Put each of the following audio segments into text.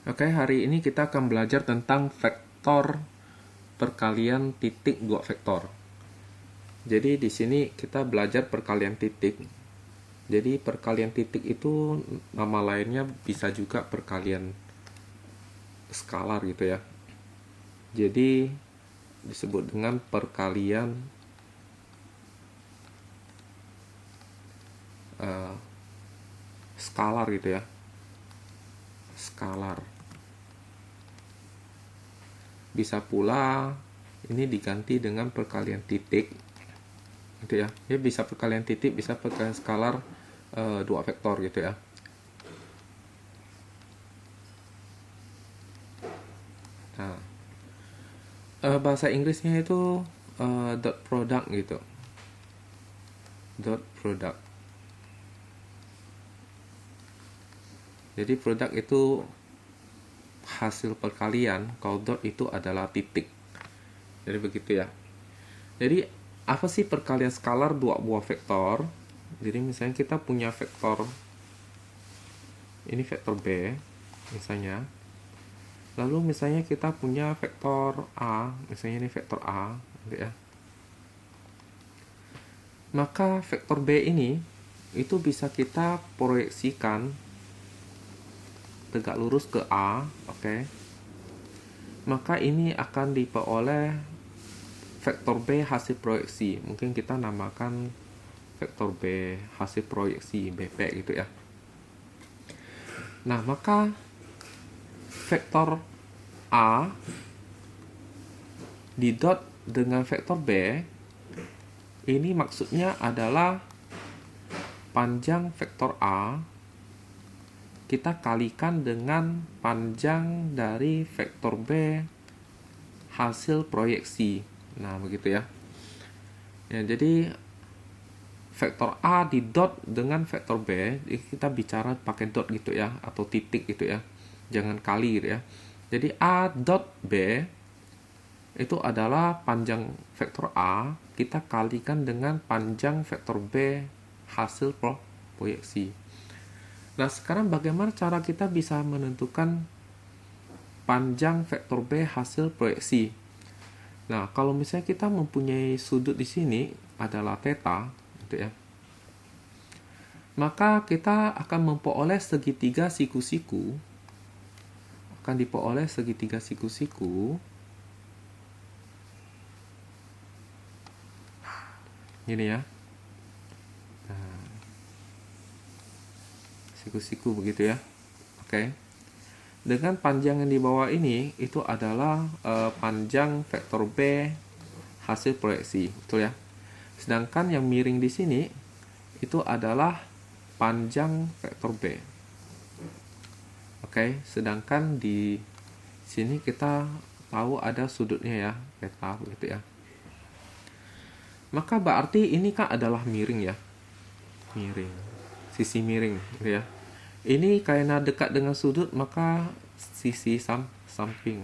Oke, hari ini kita akan belajar tentang vektor perkalian titik dua vektor. Jadi di sini kita belajar perkalian titik. Jadi perkalian titik itu nama lainnya bisa juga perkalian skalar gitu ya. Jadi disebut dengan perkalian skalar gitu ya. Skalar. Bisa pula ini diganti dengan perkalian titik gitu ya. Dia bisa perkalian titik, bisa perkalian skalar dua vektor gitu ya. Nah, bahasa Inggrisnya itu dot product gitu. Dot product. Jadi produk itu hasil perkalian, kalau dot itu adalah titik. Jadi begitu ya. Jadi apa sih perkalian skalar dua buah vektor? Jadi misalnya kita punya vektor, ini vektor B misalnya. Lalu misalnya kita punya vektor A, misalnya ini vektor A gitu ya. Maka vektor B ini itu bisa kita proyeksikan tegak lurus ke A, oke. Maka ini akan diperoleh vektor B hasil proyeksi. Mungkin kita namakan vektor B hasil proyeksi BP gitu ya. Nah, maka vektor A didot dengan vektor B ini maksudnya adalah panjang vektor A kita kalikan dengan panjang dari vektor B hasil proyeksi. Nah, begitu ya. Ya, jadi vektor A didot dengan vektor B, kita bicara pakai dot gitu ya, atau titik gitu ya. Jangan kali gitu ya. Jadi A dot B itu adalah panjang vektor A, kita kalikan dengan panjang vektor B hasil proyeksi. Nah, sekarang bagaimana cara kita bisa menentukan panjang vektor B hasil proyeksi? Nah, kalau misalnya kita mempunyai sudut di sini adalah theta, gitu ya. Maka kita akan memperoleh segitiga siku-siku. Akan diperoleh segitiga siku-siku. Gini ya. Siku-siku begitu ya. Oke. Dengan panjang yang di bawah ini itu adalah panjang vektor B hasil proyeksi, betul ya. Sedangkan yang miring di sini itu adalah panjang vektor B. Oke, sedangkan di sini kita tahu ada sudutnya ya, theta begitu ya. Maka berarti ini kan adalah miring ya. Miring. Sisi miring gitu ya. Ini karena dekat dengan sudut maka sisi samping.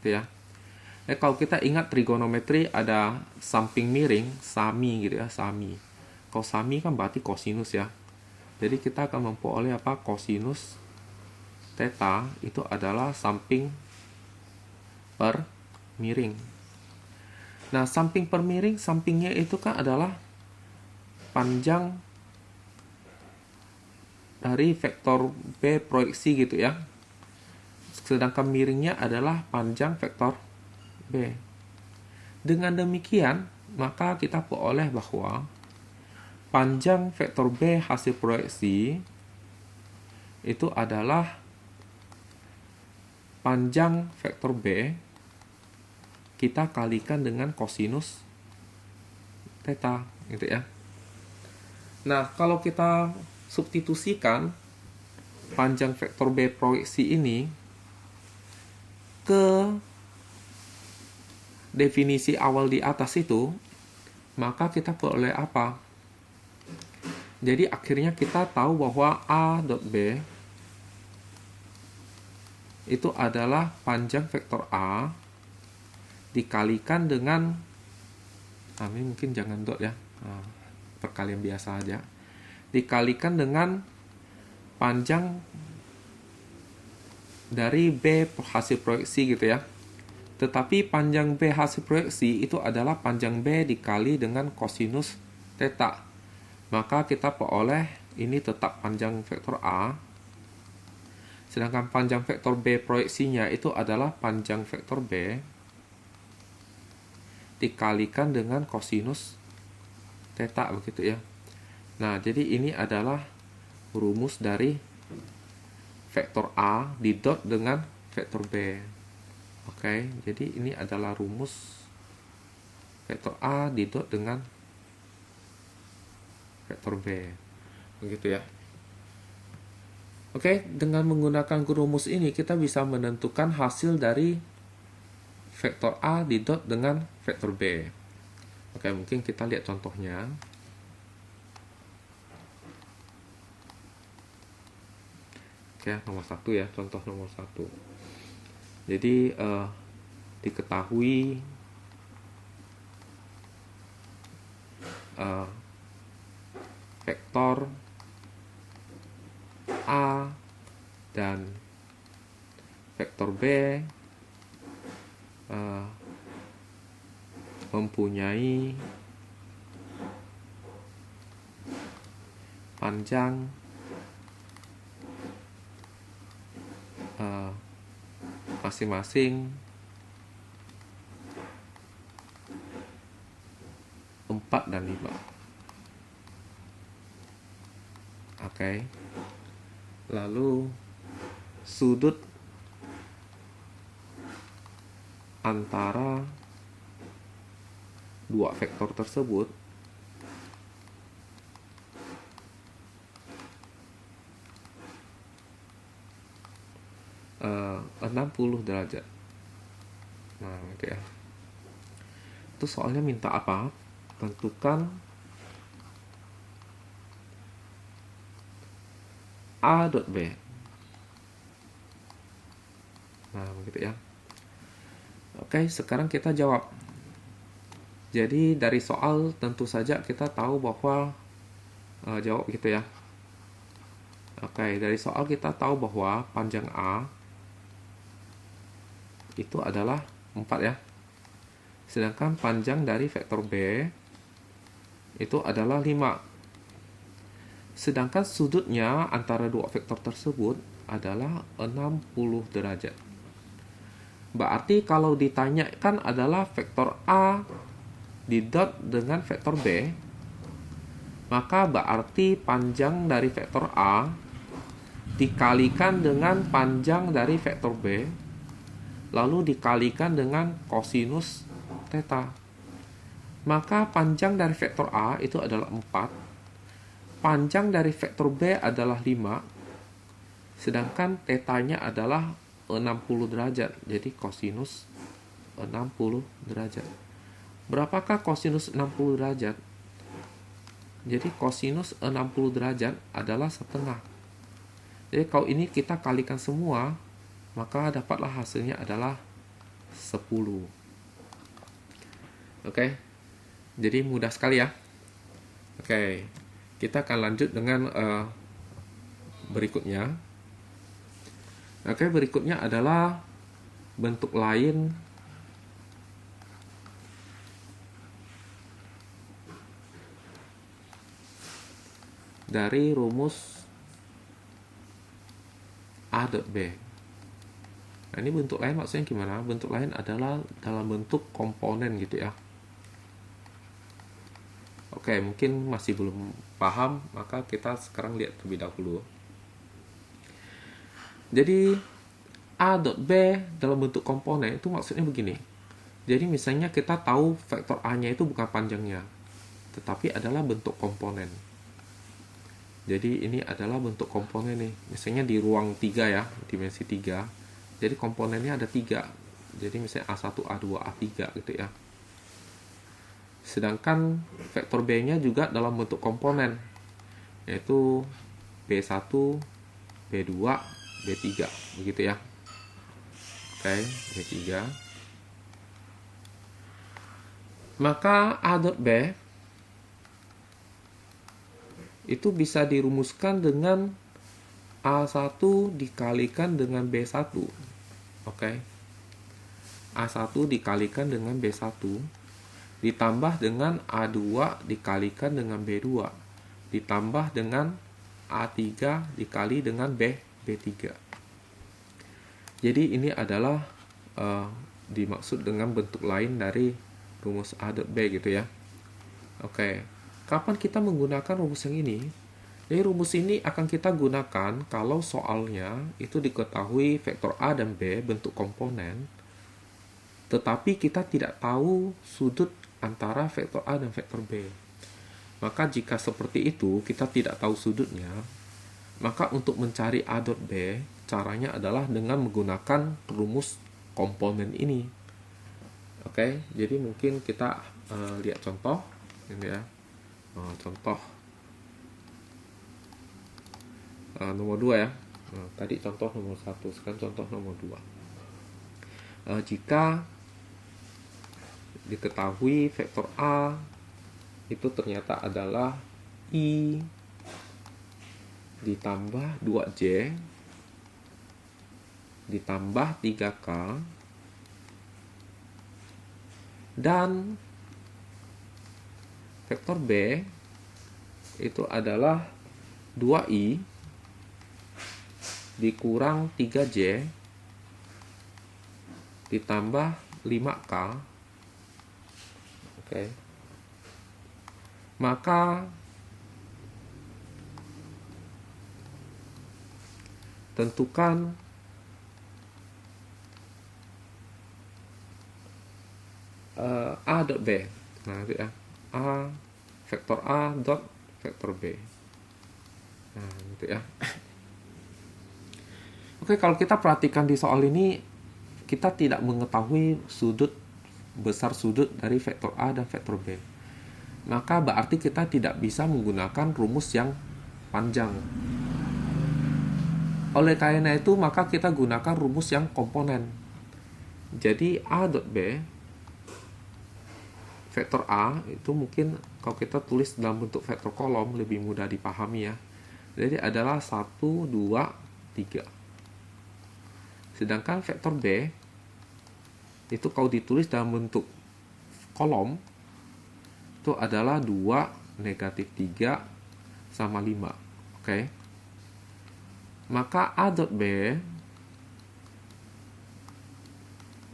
Gitu ya. Kalau kita ingat trigonometri ada samping miring, sami gitu ya, sami. Kalau sami kan berarti kosinus ya. Jadi kita akan memperoleh apa? Kosinus theta itu adalah samping per miring. Nah, samping per miring, sampingnya itu kan adalah panjang dari vektor B proyeksi gitu ya. Sedangkan miringnya adalah panjang vektor B. Dengan demikian, maka kita peroleh bahwa panjang vektor B hasil proyeksi itu adalah panjang vektor B kita kalikan dengan kosinus theta gitu ya. Nah, kalau kita substitusikan panjang vektor B proyeksi ini ke definisi awal di atas itu, maka kita peroleh apa? Jadi akhirnya kita tahu bahwa A dot B itu adalah panjang vektor A dikalikan dengan, ini mungkin jangan dot ya, perkalian biasa aja, dikalikan dengan panjang dari B hasil proyeksi gitu ya. Tetapi panjang B hasil proyeksi itu adalah panjang B dikali dengan kosinus theta. Maka kita peroleh ini tetap panjang vektor A. Sedangkan panjang vektor B proyeksinya itu adalah panjang vektor B dikalikan dengan kosinus theta begitu ya. Nah, jadi ini adalah rumus dari vektor A didot dengan vektor B. Oke, jadi ini adalah rumus vektor A didot dengan vektor B. Begitu ya. Oke, dengan menggunakan rumus ini kita bisa menentukan hasil dari vektor A didot dengan vektor B. Oke, mungkin kita lihat contohnya. Oke, nomor 1 ya, contoh nomor 1. Jadi diketahui vektor A dan vektor B mempunyai panjang masing-masing 4 dan 5. Oke. Lalu sudut antara dua vektor tersebut uh, 60 derajat. Nah, gitu ya. Itu soalnya minta apa? Tentukan A dot B. Nah, begitu ya. Oke, sekarang kita jawab. Jadi dari soal tentu saja kita tahu bahwa jawab gitu ya. Oke, dari soal kita tahu bahwa panjang A itu adalah 4 ya. Sedangkan panjang dari vektor B itu adalah 5. Sedangkan sudutnya antara dua vektor tersebut adalah 60 derajat. Berarti kalau ditanyakan adalah vektor A didot dengan vektor B, maka berarti panjang dari vektor A dikalikan dengan panjang dari vektor B, lalu dikalikan dengan kosinus theta. Maka panjang dari vektor A itu adalah 4. Panjang dari vektor B adalah 5, sedangkan tetanya adalah 60 derajat. Jadi kosinus 60 derajat. Berapakah kosinus 60 derajat? Jadi kosinus 60 derajat adalah setengah. Jadi kalau ini kita kalikan semua, maka dapatlah hasilnya adalah 10. Oke. Jadi mudah sekali ya. Oke. Kita akan lanjut dengan berikutnya. Oke, berikutnya adalah bentuk lain dari rumus A dot B. Nah, ini bentuk lain maksudnya gimana? Bentuk lain adalah dalam bentuk komponen gitu ya. Oke, mungkin masih belum paham, maka kita sekarang lihat terlebih dahulu. Jadi A dot B dalam bentuk komponen itu maksudnya begini. Jadi misalnya kita tahu vektor A-nya itu bukan panjangnya, tetapi adalah bentuk komponen. Jadi ini adalah bentuk komponen nih. Misalnya di ruang 3 ya, dimensi 3. Jadi komponennya ada 3. Jadi misalnya A1, A2, A3 gitu ya. Sedangkan vektor B-nya juga dalam bentuk komponen, yaitu B1, B2, B3, begitu ya. Oke, B3. Maka A dot B itu bisa dirumuskan dengan A1 dikalikan dengan B1. Oke. A1 dikalikan dengan B1 ditambah dengan A2 dikalikan dengan B2 ditambah dengan A3 dikali dengan B3. Jadi ini adalah dimaksud dengan bentuk lain dari rumus A dot B gitu ya. Oke. Kapan kita menggunakan rumus yang ini? Jadi rumus ini akan kita gunakan kalau soalnya itu diketahui vektor A dan B bentuk komponen, tetapi kita tidak tahu sudut antara vektor A dan vektor B. Maka jika seperti itu, kita tidak tahu sudutnya, maka untuk mencari A dot B, caranya adalah dengan menggunakan rumus komponen ini. Oke, jadi mungkin kita lihat contoh ini ya. Contoh nomor 2 ya. Tadi contoh nomor 1, sekarang contoh nomor 2. Jika diketahui vektor A itu ternyata adalah I ditambah 2J ditambah 3K dan vektor B itu adalah 2I dikurang 3J ditambah 5K. Oke. Maka tentukan A dot B. Nah, itu ya. A vektor A dot vektor B. Nah, itu ya. Oke, kalau kita perhatikan di soal ini, kita tidak mengetahui besar sudut dari vektor A dan vektor B. Maka berarti kita tidak bisa menggunakan rumus yang panjang. Oleh karena itu, maka kita gunakan rumus yang komponen. Jadi A dot B, vektor A itu mungkin kalau kita tulis dalam bentuk vektor kolom lebih mudah dipahami ya. Jadi adalah 1, 2, 3. Sedangkan vektor B itu kalau ditulis dalam bentuk kolom itu adalah 2, negatif 3, sama 5. Oke. Maka A dot B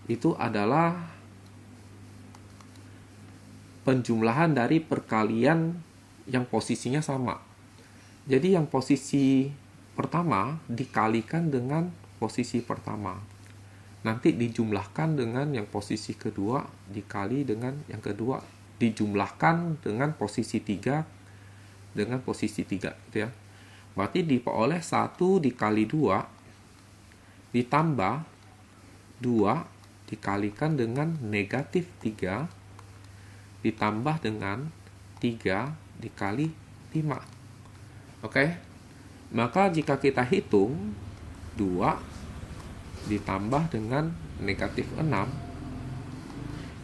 itu adalah penjumlahan dari perkalian yang posisinya sama. Jadi yang posisi pertama dikalikan dengan posisi pertama. Nanti dijumlahkan dengan yang posisi kedua dikali dengan yang kedua dijumlahkan dengan posisi 3 dengan posisi 3 gitu ya. Berarti diperoleh 1 dikali 2 ditambah 2 dikalikan dengan negatif 3 ditambah dengan 3 dikali 5. Oke. Maka jika kita hitung 2 ditambah dengan negatif 6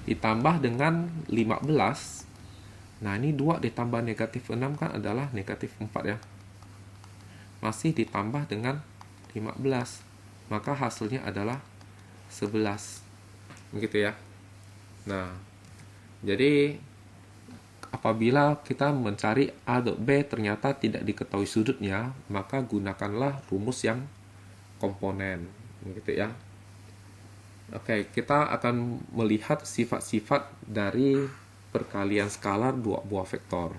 ditambah dengan 15. Nah, ini 2 ditambah negatif 6 kan adalah negatif 4 ya. Masih ditambah dengan 15. Maka hasilnya adalah 11. Begitu ya. Nah, jadi apabila kita mencari A dot B ternyata tidak diketahui sudutnya, maka gunakanlah rumus yang komponen, gitu ya. Oke, kita akan melihat sifat-sifat dari perkalian skalar dua buah vektor.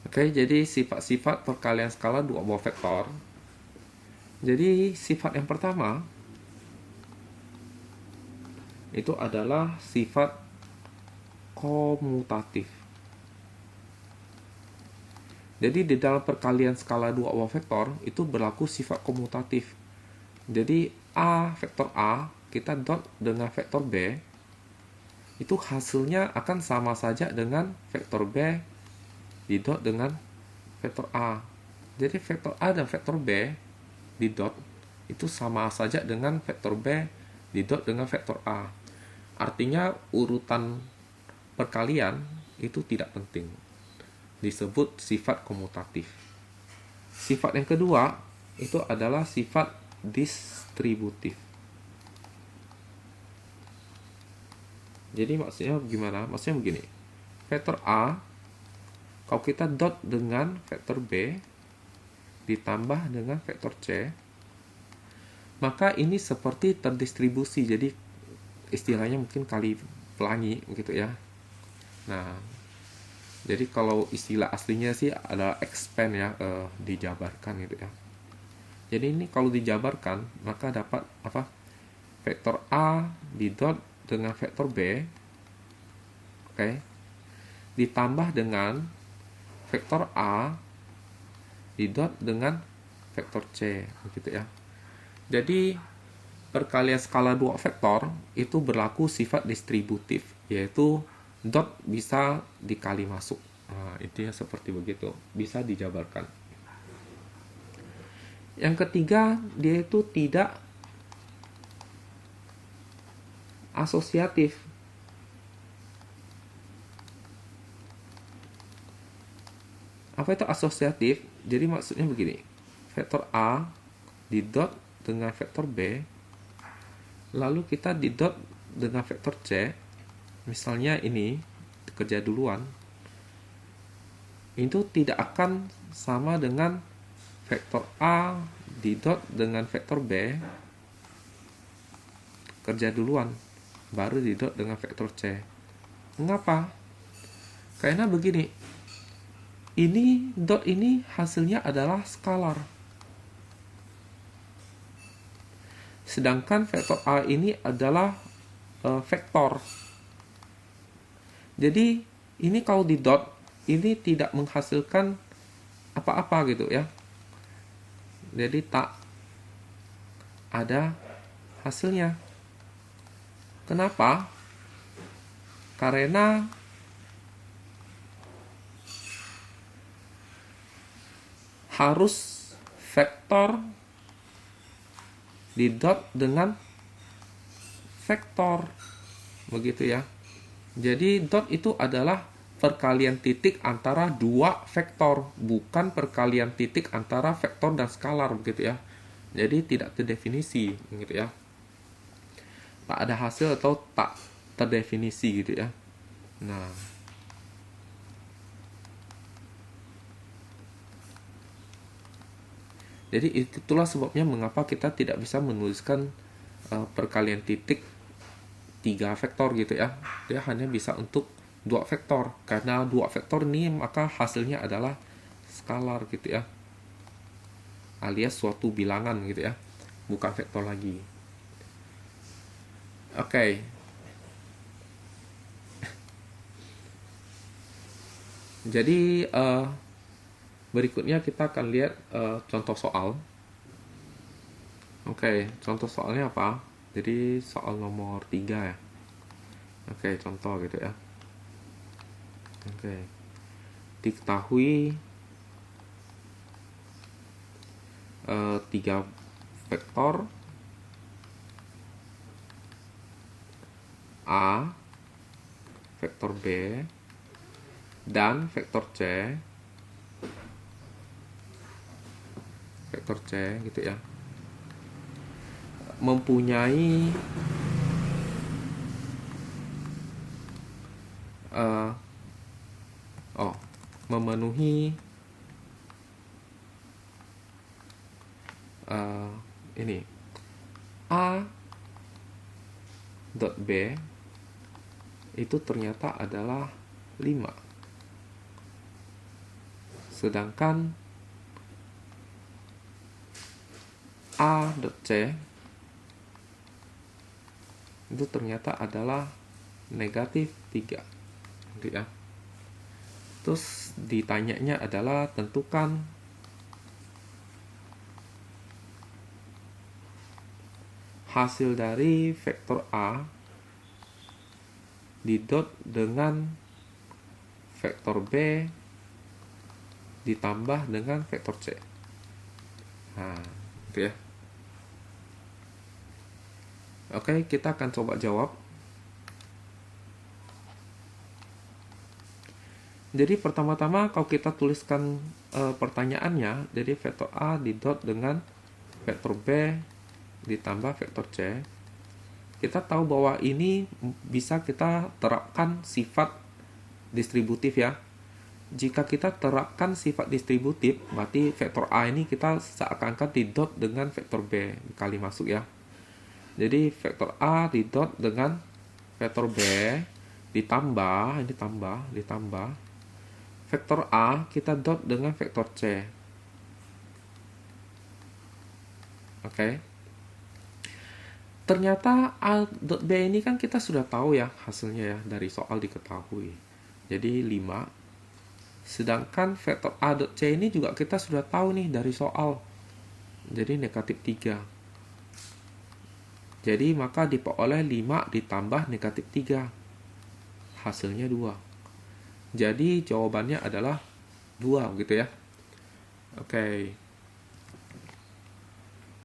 Oke, jadi sifat-sifat perkalian skalar dua buah vektor. Jadi sifat yang pertama itu adalah sifat komutatif. Jadi di dalam perkalian skala dua buah vektor itu berlaku sifat komutatif. Jadi vektor A kita dot dengan vektor B itu hasilnya akan sama saja dengan vektor B didot dengan vektor A. Jadi vektor A dan vektor B didot itu sama saja dengan vektor B didot dengan vektor A. Artinya urutan perkalian itu tidak penting. Disebut sifat komutatif. Sifat yang kedua itu adalah sifat distributif. Jadi maksudnya gimana? Maksudnya begini. Vektor A, kalau kita dot dengan vektor B, ditambah dengan vektor C, maka ini seperti terdistribusi. Jadi istilahnya mungkin kali pelangi gitu ya. Nah, jadi kalau istilah aslinya sih adalah expand ya, dijabarkan gitu ya. Jadi ini kalau dijabarkan, maka dapat apa? Vektor A didot dengan vektor B, oke, ditambah dengan vektor A didot dengan vektor C, begitu ya. Jadi perkalian skala dua vektor itu berlaku sifat distributif, yaitu dot bisa dikali masuk. Nah, intinya seperti begitu, bisa dijabarkan. Yang ketiga, dia itu tidak asosiatif. Apa itu asosiatif? Jadi maksudnya begini. Vektor A didot dengan vektor B, lalu kita didot dengan vektor C. Misalnya ini kerja duluan. Itu tidak akan sama dengan vektor A didot dengan vektor B kerja duluan, baru didot dengan vektor C. Mengapa? Karena begini, ini dot ini hasilnya adalah skalar, sedangkan vektor A ini adalah vektor. Jadi ini kalau di dot ini tidak menghasilkan apa-apa gitu ya. Jadi tak ada hasilnya. Kenapa? Karena harus vektor didot dengan vektor, begitu ya. Jadi dot itu adalah perkalian titik antara dua vektor, bukan perkalian titik antara vektor dan skalar, begitu ya. Jadi tidak terdefinisi, gitu ya. Tak ada hasil atau tak terdefinisi gitu ya. Nah, jadi itulah sebabnya mengapa kita tidak bisa menuliskan perkalian titik 3 vektor gitu ya. Dia hanya bisa untuk 2 vektor. Karena 2 vektor ini maka hasilnya adalah skalar gitu ya. Alias suatu bilangan gitu ya. Bukan vektor lagi. Oke. Jadi berikutnya kita akan lihat contoh soal. Oke, contoh soalnya apa? Jadi soal nomor 3 ya. Oke, contoh gitu ya. Oke. Diketahui 3 vektor A, vektor B, dan vektor C gitu ya, mempunyai memenuhi ini A dot B itu ternyata adalah 5, sedangkan A dot C itu ternyata adalah negatif 3 gitu ya. Terus ditanyanya adalah tentukan hasil dari vektor A didot dengan vektor B ditambah dengan vektor C. Nah, gitu ya. Oke, kita akan coba jawab. Jadi pertama-tama kalau kita tuliskan pertanyaannya, jadi vektor A didot dengan vektor B ditambah vektor C. Kita tahu bahwa ini bisa kita terapkan sifat distributif ya. Jika kita terapkan sifat distributif, berarti vektor A ini kita seakan-akan didot dengan vektor B kali masuk ya. Jadi vektor A didot dengan vektor B ditambah, ini ditambah vektor A kita dot dengan vektor C. Oke. Ternyata A dot B ini kan kita sudah tahu ya hasilnya ya, dari soal diketahui. Jadi 5. Sedangkan vektor A dot C ini juga kita sudah tahu nih dari soal. Jadi negatif 3. Jadi maka diperoleh 5 ditambah negatif 3. Hasilnya 2. Jadi jawabannya adalah 2 gitu ya. Oke.